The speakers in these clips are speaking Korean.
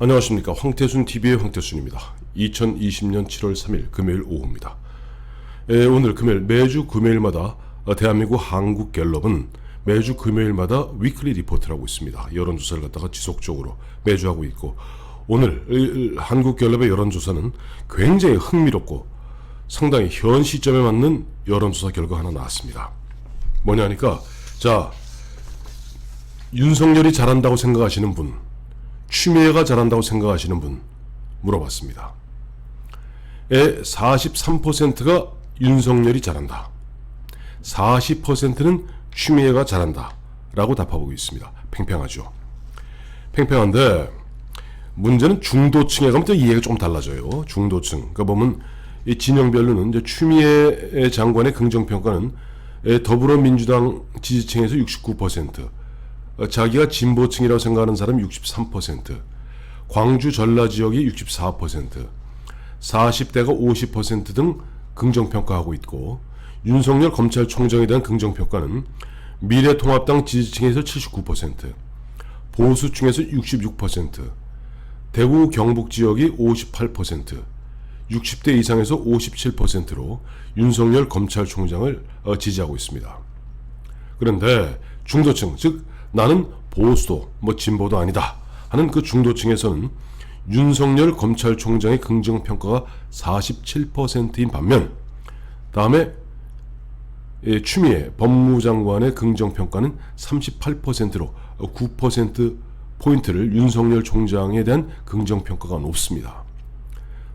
안녕하십니까. 황태순TV의 황태순입니다. 2020년 7월 3일 금요일 오후입니다. 오늘 금요일, 매주 금요일마다 대한민국 한국갤럽은 매주 금요일마다 위클리 리포트를 하고 있습니다. 여론조사를 갖다가 지속적으로 매주 하고 있고, 오늘 한국갤럽의 여론조사는 굉장히 흥미롭고 상당히 현 시점에 맞는 여론조사 결과 하나 나왔습니다. 뭐냐니까, 자, 윤석열이 잘한다고 생각하시는 분, 추미애가 잘한다고 생각하시는 분 물어봤습니다. 43%가 윤석열이 잘한다, 40%는 추미애가 잘한다 라고 답하고 있습니다. 팽팽하죠. 팽팽한데 문제는 중도층에 가면 또 이해가 조금 달라져요. 중도층, 그러니까 보면 이 진영별로는 이제 추미애 장관의 긍정평가는 더불어민주당 지지층에서 69%, 자기가 진보층이라고 생각하는 사람이 63%, 광주 전라 지역이 64%, 40대가 50% 등 긍정평가하고 있고, 윤석열 검찰총장에 대한 긍정평가는 미래통합당 지지층에서 79%, 보수층에서 66%, 대구 경북 지역이 58%, 60대 이상에서 57%로 윤석열 검찰총장을 지지하고 있습니다. 그런데 중도층, 즉 나는 보수도 진보도 아니다 하는 그 중도층에서는 윤석열 검찰총장의 긍정평가가 47%인 반면, 다음에 추미애 법무장관의 긍정평가는 38%로 9%포인트를 윤석열 총장에 대한 긍정평가가 높습니다.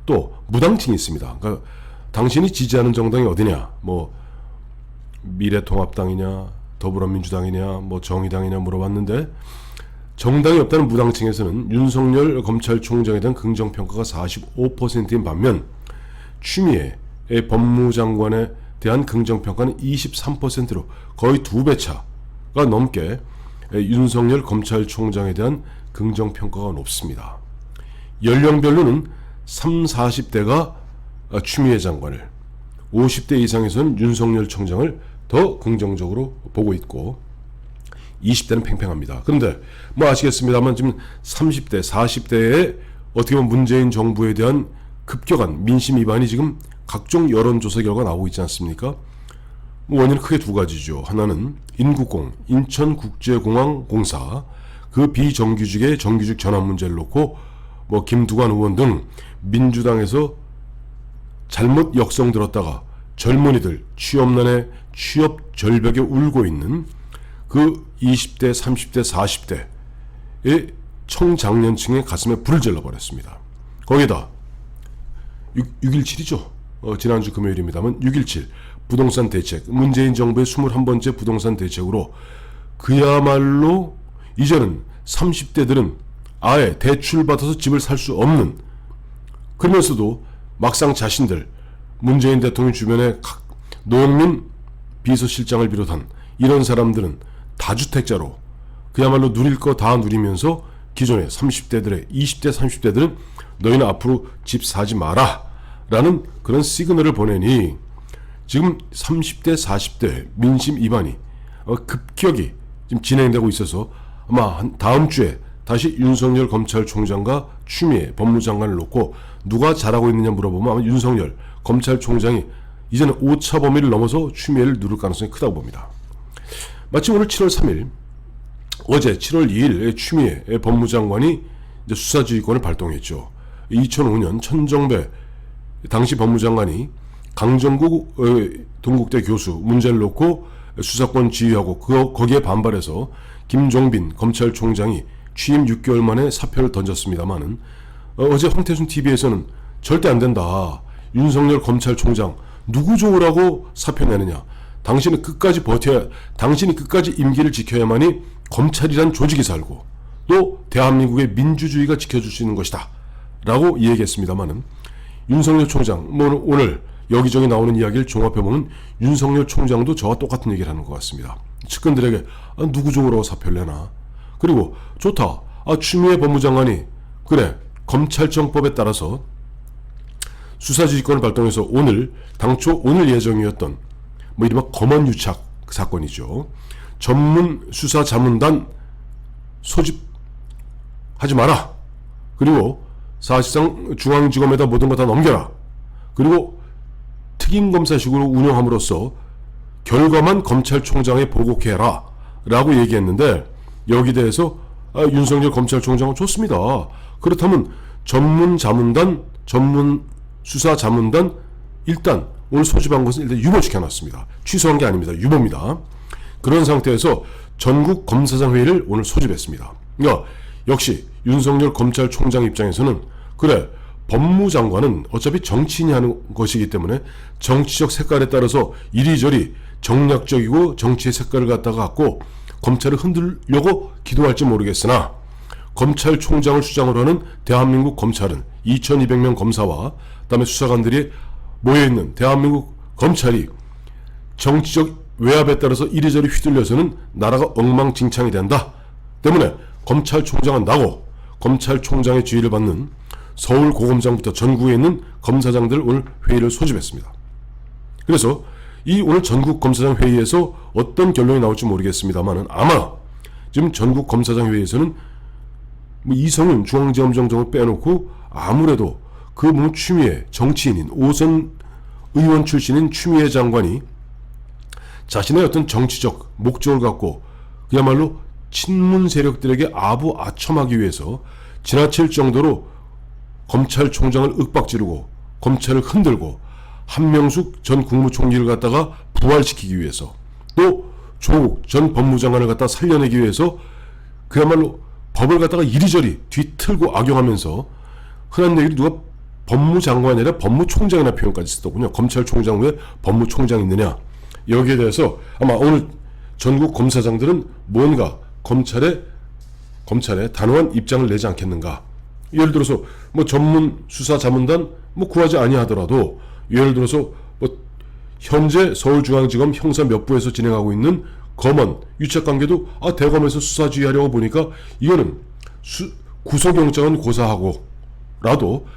또 무당층이 있습니다. 그러니까 당신이 지지하는 정당이 어디냐, 미래통합당이냐, 더불어민주당이냐, 정의당이냐 물어봤는데, 정당이 없다는 무당층에서는 윤석열 검찰총장에 대한 긍정평가가 45%인 반면, 추미애 법무장관에 대한 긍정평가는 23%로 거의 2배 차가 넘게 윤석열 검찰총장에 대한 긍정평가가 높습니다. 연령별로는 30, 40대가 추미애 장관을, 50대 이상에서는 윤석열 총장을 더 긍정적으로 보고 있고, 20대는 팽팽합니다. 그런데 아시겠습니다만 지금 30대, 40대에 어떻게 보면 문재인 정부에 대한 급격한 민심 위반이 지금 각종 여론조사 결과 나오고 있지 않습니까? 원인은 크게 두 가지죠. 하나는 인국공, 인천국제공항공사 그 비정규직의 정규직 전환 문제를 놓고 김두관 의원 등 민주당에서 잘못 역성들었다가 젊은이들 취업난에 취업 절벽에 울고 있는 그 20대, 30대, 40대의 청장년층의 가슴에 불을 질러버렸습니다. 거기다 6.17이죠. 지난주 금요일입니다만 6.17 부동산 대책, 문재인 정부의 21번째 부동산 대책으로 그야말로 이제는 30대들은 아예 대출받아서 집을 살 수 없는, 그러면서도 막상 자신들, 문재인 대통령 주변의 노영민 비서실장을 비롯한 이런 사람들은 다주택자로 그야말로 누릴 거 다 누리면서 기존의 30대들의 20대 30대들은 너희는 앞으로 집 사지 마라 라는 그런 시그널을 보내니, 지금 30대 40대 민심 위반이 급격히 지금 진행되고 있어서 아마 다음 주에 다시 윤석열 검찰총장과 추미애 법무장관을 놓고 누가 잘하고 있느냐 물어보면 아마 윤석열 검찰총장이 이제는 오차 범위를 넘어서 추미애를 누를 가능성이 크다고 봅니다. 마침 오늘 7월 3일, 어제 7월 2일 추미애 법무장관이 이제 수사지휘권을 발동했죠. 2005년 천정배 당시 법무장관이 강정국 동국대 교수 문제를 놓고 수사권 지휘하고 거기에 반발해서 김종빈 검찰총장이 취임 6개월 만에 사표를 던졌습니다만은, 어제 황태순TV에서는 절대 안 된다, 윤석열 검찰총장 누구 좋으라고 사표 내느냐, 당신은 끝까지 버텨야, 당신이 끝까지 임기를 지켜야만이 검찰이란 조직이 살고 또 대한민국의 민주주의가 지켜줄 수 있는 것이다 라고 얘기했습니다만은, 윤석열 총장, 오늘 여기저기 나오는 이야기를 종합해보면 윤석열 총장도 저와 똑같은 얘기를 하는 것 같습니다. 측근들에게 누구 좋으라고 사표를 내나, 그리고 좋다, 추미애 법무장관이 그래 검찰청법에 따라서 수사지휘권을 발동해서 당초 오늘 예정이었던 이른바 검언유착 사건이죠. 전문 수사자문단 소집하지 마라. 그리고 사실상 중앙지검에다 모든 거 다 넘겨라. 그리고 특임검사식으로 운영함으로써 결과만 검찰총장에 보고해라 라고 얘기했는데, 여기 대해서 윤석열 검찰총장은 좋습니다. 그렇다면 전문자문단, 전문수사자문단 일단 오늘 소집한 것은 일단 유보시켜놨습니다. 취소한 게 아닙니다. 유보입니다. 그런 상태에서 전국 검사장 회의를 오늘 소집했습니다. 그러니까 역시 윤석열 검찰총장 입장에서는 그래, 법무장관은 어차피 정치인이 하는 것이기 때문에 정치적 색깔에 따라서 이리저리 정략적이고 정치의 색깔을 갖고 검찰을 흔들려고 기도할지 모르겠으나, 검찰총장을 수장으로 하는 대한민국 검찰은 2200명 검사와 그다음에 수사관들이 모여있는 대한민국 검찰이 정치적 외압에 따라서 이리저리 휘둘려서는 나라가 엉망진창이 된다 때문에 검찰총장은 나고, 검찰총장의 지휘를 받는 서울고검장부터 전국에 있는 검사장들 오늘 회의를 소집했습니다. 그래서 이 오늘 전국 검사장 회의에서 어떤 결론이 나올지 모르겠습니다만, 아마 지금 전국 검사장 회의에서는 이성윤 중앙지검장을 빼놓고 아무래도 그 추미애 정치인인 오선 의원 출신인 추미애 장관이 자신의 어떤 정치적 목적을 갖고 그야말로 친문 세력들에게 아부아첨하기 위해서 지나칠 정도로 검찰총장을 윽박지르고 검찰을 흔들고 한명숙 전 국무총리를 갖다가 부활시키기 위해서, 또 조국 전 법무장관을 갖다 살려내기 위해서 그야말로 법을 갖다가 이리저리 뒤틀고 악용하면서, 흔한 얘기로 누가 법무장관이 아니라 법무총장이나 표현까지 쓰더군요. 검찰총장 왜 법무총장이 있느냐. 여기에 대해서 아마 오늘 전국 검사장들은 뭔가 검찰에 단호한 입장을 내지 않겠는가. 예를 들어서 전문 수사 자문단 구하지 아니하더라도, 예를 들어서 현재 서울중앙지검 형사 몇 부에서 진행하고 있는 검언 유착관계도 대검에서 수사 지휘하려고 보니까 이거는 구속영장은 고사하고라도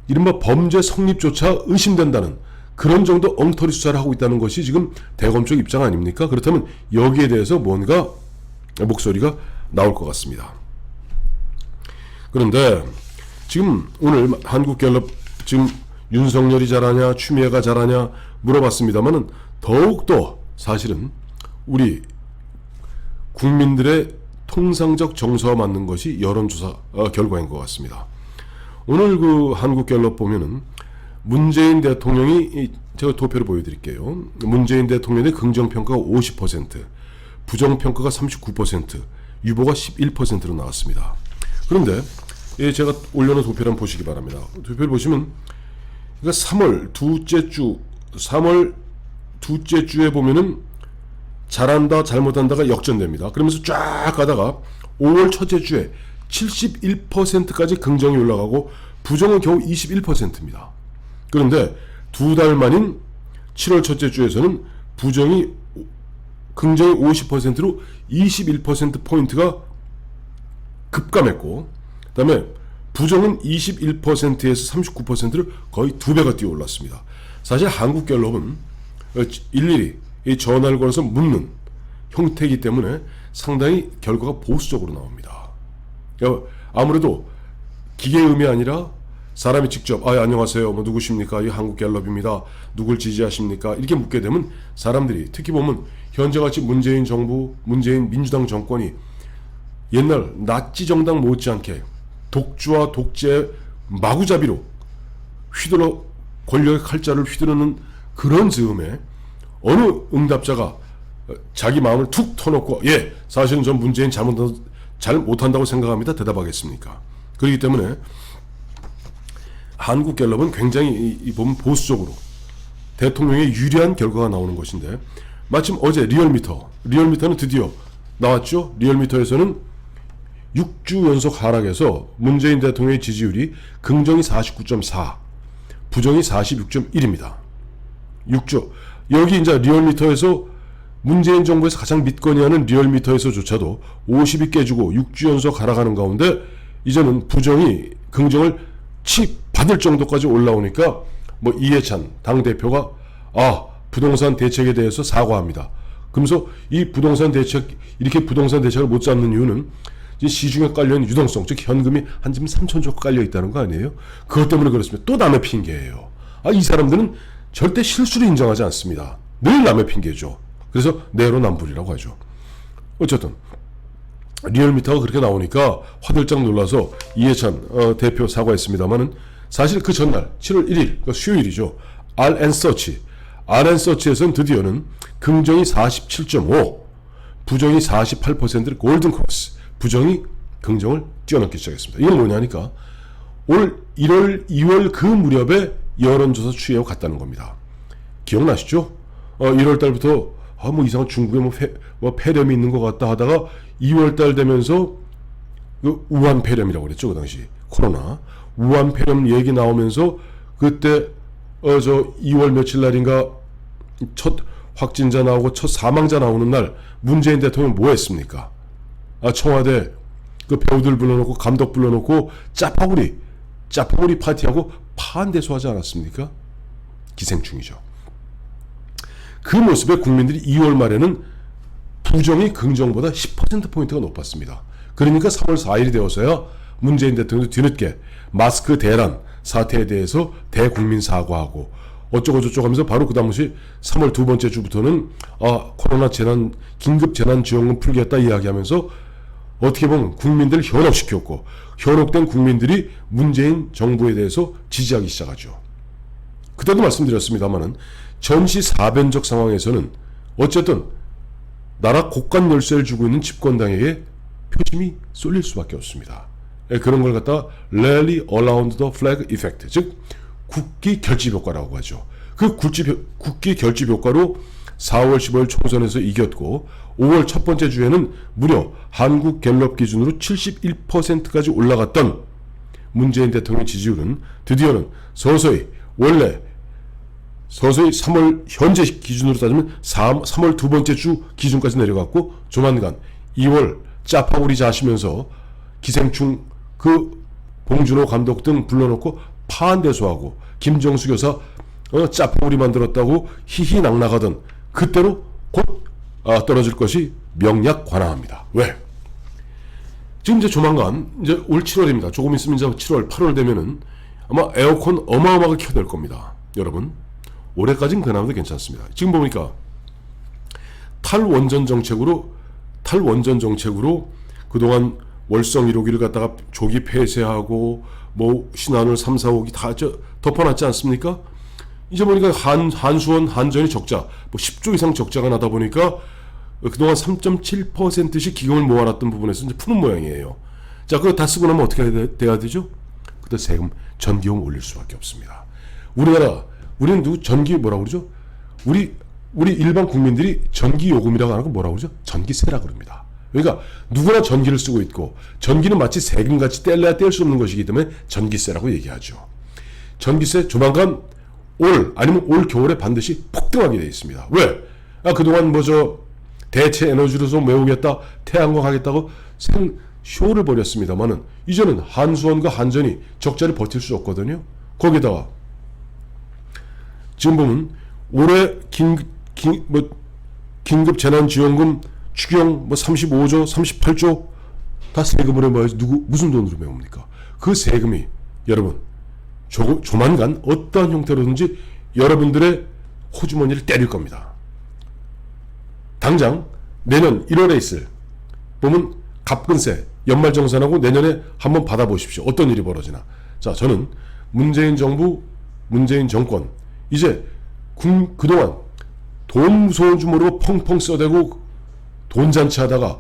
이른바 범죄 성립조차 의심된다는 그런 정도 엉터리 수사를 하고 있다는 것이 지금 대검 쪽 입장 아닙니까? 그렇다면 여기에 대해서 뭔가 목소리가 나올 것 같습니다. 그런데 지금 오늘 한국갤럽 지금 윤석열이 잘하냐 추미애가 잘하냐 물어봤습니다만은, 더욱더 사실은 우리 국민들의 통상적 정서와 맞는 것이 여론조사 결과인 것 같습니다. 오늘 그 한국갤럽 보면은 문재인 대통령이, 제가 도표를 보여드릴게요. 문재인 대통령의 긍정평가가 50%, 부정평가가 39%, 유보가 11%로 나왔습니다. 그런데 제가 올려놓은 도표를 한번 보시기 바랍니다. 도표를 보시면, 그러니까 3월 둘째 주에 보면은 잘한다 잘못한다가 역전됩니다. 그러면서 쫙 가다가 5월 첫째 주에 71%까지 긍정이 올라가고 부정은 겨우 21%입니다. 그런데 두 달 만인 7월 첫째 주에서는 긍정이 50%로 21%포인트가 급감했고, 그 다음에 부정은 21%에서 39%를 거의 2배가 뛰어 올랐습니다. 사실 한국갤럽은 일일이 이 전화를 걸어서 묻는 형태이기 때문에 상당히 결과가 보수적으로 나옵니다. 그러니까 아무래도 기계음이 아니라 사람이 직접 안녕하세요 누구십니까, 이 한국갤럽입니다, 누굴 지지하십니까, 이렇게 묻게 되면 사람들이, 특히 보면 현재같이 문재인 정부, 문재인 민주당 정권이 옛날 나치 정당 못지않게 독주와 독재의 마구잡이로 휘둘러 권력의 칼자를 휘두르는 그런 즈음에 어느 응답자가 자기 마음을 툭 터놓고 사실은 전 문재인 잘 못한다고 생각합니다 대답하겠습니까? 그렇기 때문에 한국갤럽은 굉장히 보면 보수적으로 대통령에 유리한 결과가 나오는 것인데, 마침 어제 리얼미터는 드디어 나왔죠. 리얼미터에서는 6주 연속 하락해서 문재인 대통령의 지지율이 긍정이 49.4, 부정이 46.1입니다. 6주. 여기 이제 리얼미터에서 문재인 정부에서 가장 믿거니 하는 리얼미터에서조차도 50이 깨지고 6주 연속 하락하는 가운데 이제는 부정이 긍정을 받을 정도까지 올라오니까 이해찬 당대표가 부동산 대책에 대해서 사과합니다. 그러면서 이 부동산 대책을 못 잡는 이유는 시중에 깔려있는 유동성, 즉 현금이 한 지금 3천조 깔려있다는 거 아니에요? 그것 때문에 그렇습니다. 또 남의 핑계예요. 이 사람들은 절대 실수를 인정하지 않습니다. 늘 남의 핑계죠. 그래서 내로남불이라고 하죠. 어쨌든 리얼미터가 그렇게 나오니까 화들짝 놀라서 이해찬 대표 사과했습니다만은 사실 그 전날 7월 1일 그러니까 수요일이죠. RN서치에서는 드디어는 긍정이 47.5 부정이 48%를 골든크로스 부정이 긍정을 뛰어넘기 시작했습니다. 이건 뭐냐니까 올 1월 2월 그 무렵에 여론조사 추이하고 같다는 겁니다. 기억나시죠? 1월 달부터 뭐 이상한 중국에 뭐 폐렴이 있는 것 같다 하다가 2월 달 되면서 그 우한 폐렴이라고 그랬죠. 그 당시 코로나 우한 폐렴 얘기 나오면서 그때 2월 며칠 날인가 첫 확진자 나오고 첫 사망자 나오는 날 문재인 대통령 뭐 했습니까? 청와대 그 배우들 불러놓고 감독 불러놓고 짜파구리 파티하고 파한대소하지 않았습니까? 기생충이죠. 그 모습에 국민들이 2월 말에는 부정이 긍정보다 10%포인트가 높았습니다. 그러니까 3월 4일이 되어서야 문재인 대통령도 뒤늦게 마스크 대란 사태에 대해서 대국민 사과하고 어쩌고저쩌고 하면서 바로 그 당시 3월 두 번째 주부터는 코로나 재난 긴급 재난지원금 풀겠다 이야기하면서 어떻게 보면 국민들을 현혹시켰고 현혹된 국민들이 문재인 정부에 대해서 지지하기 시작하죠. 그때도 말씀드렸습니다마는 전시 사변적 상황에서는 어쨌든 나라 곳간 열쇠를 주고 있는 집권당에게 표심이 쏠릴 수밖에 없습니다. 그런 걸 갖다가 Rally Around the Flag Effect, 즉 국기 결집 효과라고 하죠. 그 국기 결집 효과로 4월 15일 총선에서 이겼고 5월 첫 번째 주에는 무려 한국 갤럽 기준으로 71%까지 올라갔던 문재인 대통령 지지율은 드디어는 서서히 3월 현재 기준으로 따지면 3월 두 번째 주 기준까지 내려갔고 조만간 2월 짜파구리 자시면서 기생충 그 봉준호 감독 등 불러놓고 파한대소하고 김정수 교사 짜파구리 만들었다고 희희낙낙하던 그때로 곧 떨어질 것이 명약관화합니다. 왜? 지금 이제 조만간 이제 올 7월입니다. 조금 있으면 이제 7월, 8월 되면은 아마 에어컨 어마어마하게 켜야 될 겁니다. 여러분 올해까지는 그나마도 괜찮습니다. 지금 보니까 탈원전 정책으로 그동안 월성 1호기를 갖다가 조기 폐쇄하고 뭐 신한울 3, 4호기 다 덮어놨지 않습니까? 이제 보니까 한수원 한전이 적자 뭐 10조 이상 적자가 나다 보니까 그동안 3.7%씩 기금을 모아놨던 부분에서 이제 푸는 모양이에요. 자, 그거 다 쓰고 나면 어떻게 돼야 되죠? 그때 세금 전기요금 올릴 수밖에 없습니다. 우리는 전기 뭐라고 그러죠? 우리 일반 국민들이 전기요금이라고 하는 거 뭐라고 그러죠? 전기세라고 그럽니다. 그러니까 누구나 전기를 쓰고 있고 전기는 마치 세금같이 뗄래야 뗄 수 없는 것이기 때문에 전기세라고 얘기하죠. 전기세 조만간 아니면 올 겨울에 반드시 폭등하게 되어 있습니다. 왜? 그동안 대체 에너지로서 메우겠다, 태양광 하겠다고 쇼를 벌였습니다만은 이제는 한수원과 한전이 적자를 버틸 수 없거든요. 거기다가 지금 보면 올해 긴급 재난지원금 추경 35조, 38조 다 세금으로 모여서 무슨 돈으로 메웁니까? 그 세금이 여러분 조만간 어떠한 형태로든지 여러분들의 호주머니를 때릴 겁니다. 당장 내년 1월에 있을 보면 갑근세 연말정산하고 내년에 한번 받아보십시오. 어떤 일이 벌어지나. 자, 저는 문재인 정부, 문재인 정권 이제 그동안 돈 무서운 주머니로 펑펑 써대고 돈잔치 하다가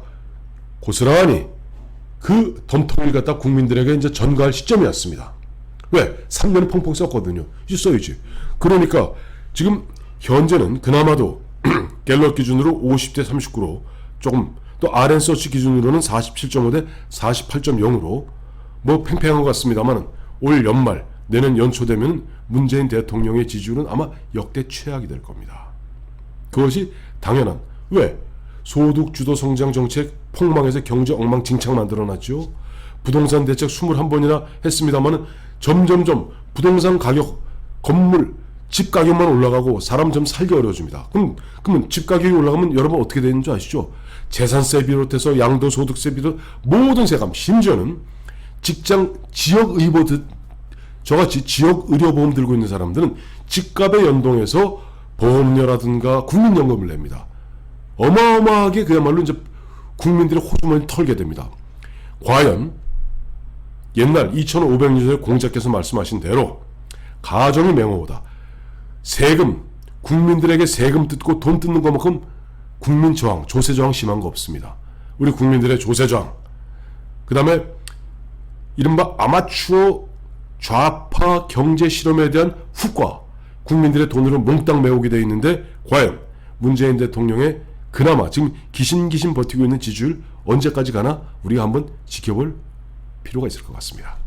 고스란히 그 덤터기를 갖다 국민들에게 이제 전가할 시점이 왔습니다. 왜? 3년을 펑펑 썼거든요. 이제 써야지. 그러니까 지금 현재는 그나마도 갤럽 기준으로 50대 39로 조금 또 RN서치 기준으로는 47.5 대 48.0으로 뭐 팽팽한 것 같습니다만 올 연말 내년 연초 되면 문재인 대통령의 지지율은 아마 역대 최악이 될 겁니다. 그것이 당연한 왜? 소득 주도 성장 정책 폭망해서 경제 엉망진창 만들어놨죠. 부동산 대책 21번이나 했습니다만 점점점 부동산 가격 건물 집 가격만 올라가고 사람 좀 살기 어려워집니다. 그러면 집 가격이 올라가면 여러분 어떻게 되는 줄 아시죠? 재산세 비롯해서 양도소득세 비롯 모든 세금, 심지어는 직장 지역의보 저같이 지역의료보험 들고 있는 사람들은 집값에 연동해서 보험료라든가 국민연금을 냅니다. 어마어마하게 그야말로 이제 국민들의 호주머니 털게 됩니다. 과연 옛날 2500년 전에 공자께서 말씀하신 대로 가정의 명호보다 세금, 국민들에게 세금 뜯고 돈 뜯는 것만큼 국민 저항, 조세 저항 심한 거 없습니다. 우리 국민들의 조세 저항, 그 다음에 이른바 아마추어 좌파 경제 실험에 대한 후과, 국민들의 돈으로 몽땅 메우게 되어 있는데 과연 문재인 대통령의 그나마 지금 기신기신 버티고 있는 지지율 언제까지 가나 우리가 한번 지켜볼 필요가 있을 것 같습니다.